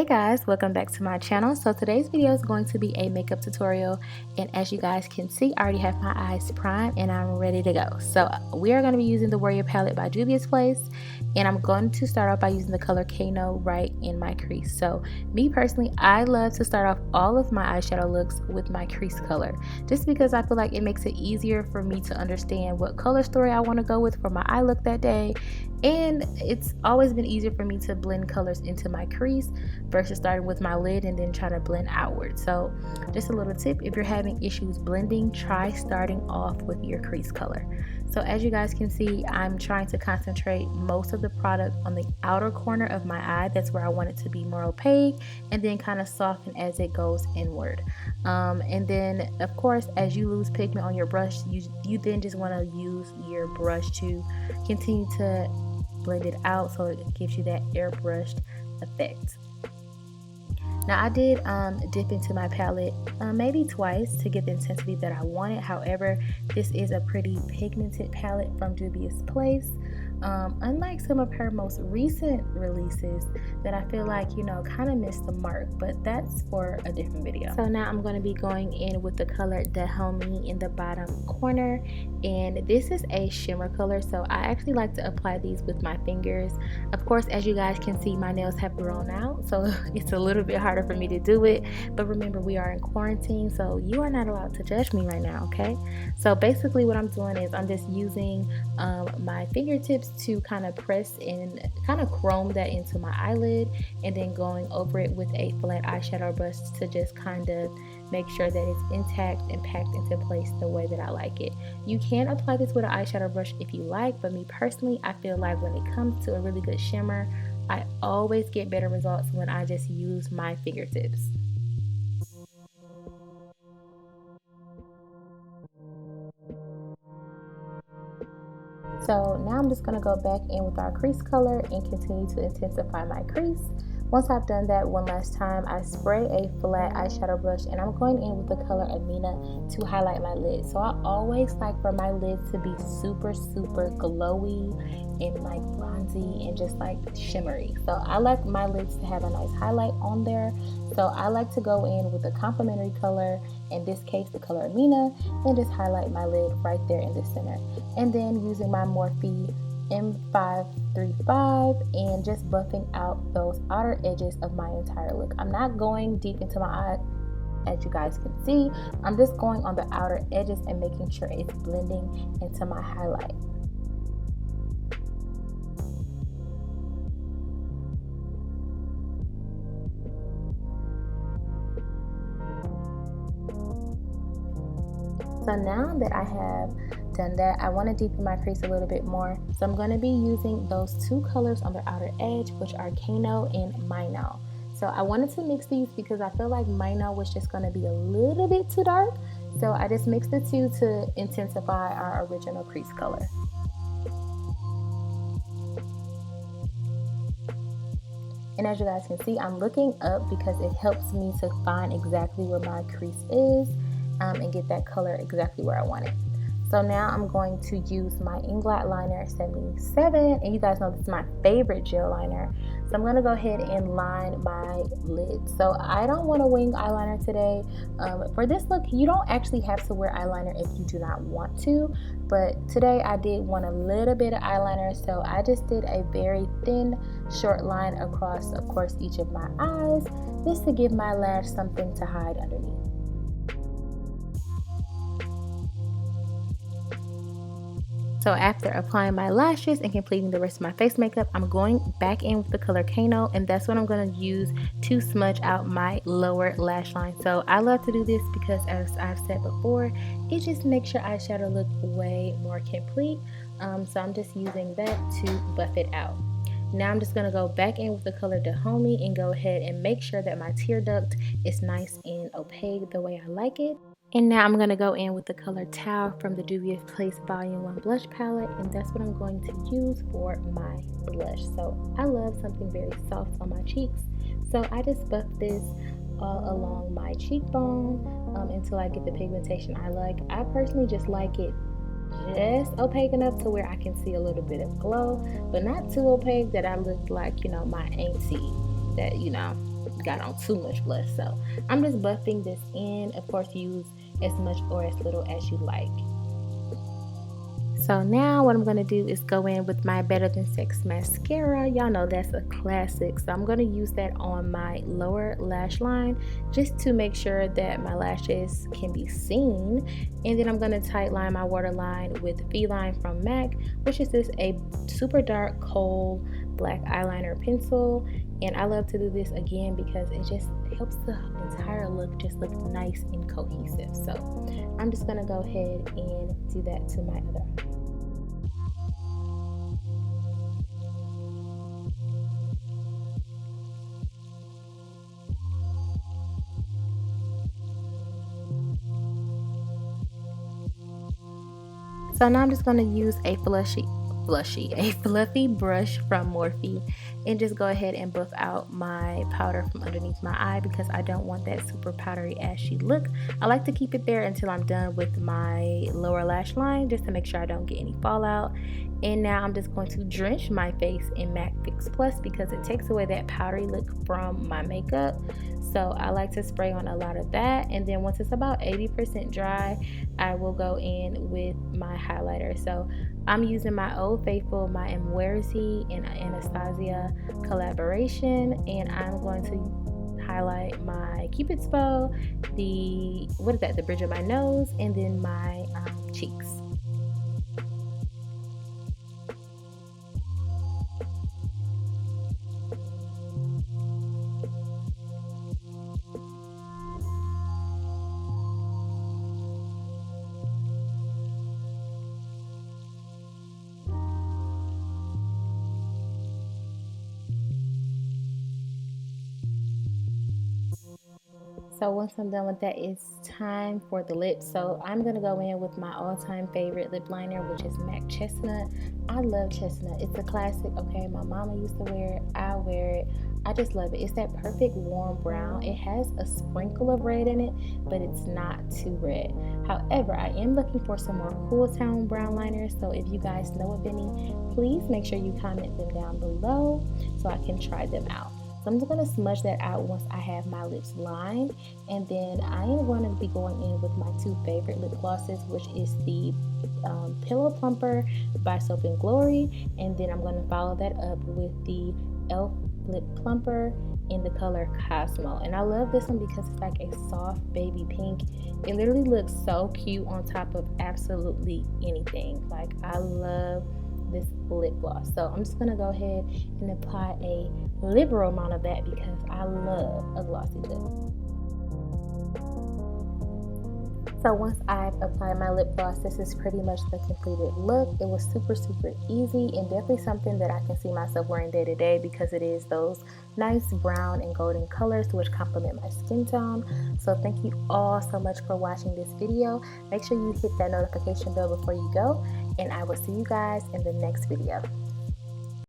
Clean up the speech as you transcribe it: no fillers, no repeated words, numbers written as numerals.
Hey guys, welcome back to my channel. So today's video is going to be a makeup tutorial, and as you guys can see, I already have my eyes primed and I'm ready to go. So we are going to be using the Warrior palette by Juvias Place, and I'm going to start off by using the color Kano right in my crease. So me personally, I love to start off all of my eyeshadow looks with my crease color, just because I feel like it makes it easier for me to understand what color story I want to go with for my eye look that day. And it's always been easier for me to blend colors into my crease versus starting with my lid and then trying to blend outward. So just a little tip, if you're having issues blending, try starting off with your crease color. So as you guys can see, I'm trying to concentrate most of the product on the outer corner of my eye. That's where I want it to be more opaque, and then kind of soften as it goes inward. And then of course, as you lose pigment on your brush, you then just want to use your brush to continue to blend it out so it gives you that airbrushed effect. Now I did dip into my palette maybe twice to get the intensity that I wanted. However, this is a pretty pigmented palette from Juvias Place. Unlike some of her most recent releases that I feel like, kind of missed the mark, but that's for a different video. So now I'm going to be going in with the color Dahomey in the bottom corner, and this is a shimmer color, so I actually like to apply these with my fingers. Of course, as you guys can see, my nails have grown out, so it's a little bit harder for me to do it, but remember, we are in quarantine, so you are not allowed to judge me right now, okay? So basically what I'm doing is I'm just using my fingertips to kind of press and kind of chrome that into my eyelid, and then going over it with a flat eyeshadow brush to just kind of make sure that it's intact and packed into place the way that I like it. You can apply this with an eyeshadow brush if you like, but me personally, I feel like when it comes to a really good shimmer, I always get better results when I just use my fingertips. So now I'm just going to go back in with our crease color and continue to intensify my crease. Once I've done that one last time, I spray a flat eyeshadow brush and I'm going in with the color Amina to highlight my lid. So I always like for my lid to be super glowy and like bronzy and just like shimmery. So I like my lids to have a nice highlight on there. So I like to go in with a complementary color, in this case the color Amina, and just highlight my lid right there in the center. And then using my Morphe M535 and just buffing out those outer edges of my entire look. I'm not going deep into my eye, as you guys can see. I'm just going on the outer edges and making sure it's blending into my highlight. So now that I have done that, I want to deepen my crease a little bit more. So I'm going to be using those two colors on the outer edge, which are Kano and Mino. So I wanted to mix these because I feel like Mino was just going to be a little bit too dark. So I just mixed the two to intensify our original crease color. And as you guys can see, I'm looking up because it helps me to find exactly where my crease is and get that color exactly where I want it. So now I'm going to use my Inglot liner 77, and you guys know this is my favorite gel liner. So I'm going to go ahead and line my lids. So I don't want a wing eyeliner today. For this look, you don't actually have to wear eyeliner if you do not want to, but today I did want a little bit of eyeliner, so I just did a very thin short line across, of course, each of my eyes, just to give my lash something to hide underneath. So after applying my lashes and completing the rest of my face makeup, I'm going back in with the color Kano, and that's what I'm going to use to smudge out my lower lash line. So I love to do this because, as I've said before, it just makes your eyeshadow look way more complete. So I'm just using that to buff it out. Now I'm just going to go back in with the color Dahomey and go ahead and make sure that my tear duct is nice and opaque the way I like it. And now I'm going to go in with the color Tau from the Juvias Place Volume 1 Blush Palette, and that's what I'm going to use for my blush. So I love something very soft on my cheeks, so I just buff this all along my cheekbone until I get the pigmentation I like. I personally just like it just opaque enough to where I can see a little bit of glow, but not too opaque that I look like, my auntie that, got on too much blush. So I'm just buffing this in. Of course, use as much or as little as you like. So now what I'm going to do is go in with my Better Than Sex mascara. Y'all know that's a classic. So I'm going to use that on my lower lash line just to make sure that my lashes can be seen. And then I'm going to tight line my waterline with Feline from MAC, which is this a super dark coal black eyeliner pencil. And I love to do this again because it just helps the entire look just look nice and cohesive. So I'm just going to go ahead and do that to my other eye. So now I'm just going to use a fluffy brush from Morphe and just go ahead and buff out my powder from underneath my eye because I don't want that super powdery ashy look. I like to keep it there until I'm done with my lower lash line just to make sure I don't get any fallout. And now I'm just going to drench my face in MAC Fix Plus because it takes away that powdery look from my makeup. So I like to spray on a lot of that, and then once it's about 80% dry, I will go in with my highlighter. So I'm using my Old Faithful, my Emwerzi and Anastasia collaboration, and I'm going to highlight my Cupid's bow, the bridge of my nose, and then my cheeks. So once I'm done with that, it's time for the lips. So I'm going to go in with my all-time favorite lip liner, which is MAC Chestnut. I love Chestnut. It's a classic, okay? My mama used to wear it. I wear it. I just love it. It's that perfect warm brown. It has a sprinkle of red in it, but it's not too red. However, I am looking for some more cool tone brown liners. So if you guys know of any, please make sure you comment them down below so I can try them out. So I'm just going to smudge that out once I have my lips lined, and then I am going to be going in with my two favorite lip glosses, which is the Pillow Plumper by Soap and Glory, and then I'm going to follow that up with the e.l.f. Lip Plumper in the color Cosmo. And I love this one because it's like a soft baby pink. It literally looks so cute on top of absolutely anything. Like, I love this lip gloss. So I'm just gonna go ahead and apply a liberal amount of that because I love a glossy lip. So once I've applied my lip gloss, this is pretty much the completed look. It was super easy and definitely something that I can see myself wearing day to day because it is those nice brown and golden colors which complement my skin tone. So thank you all so much for watching this video. Make sure you hit that notification bell before you go, and I will see you guys in the next video.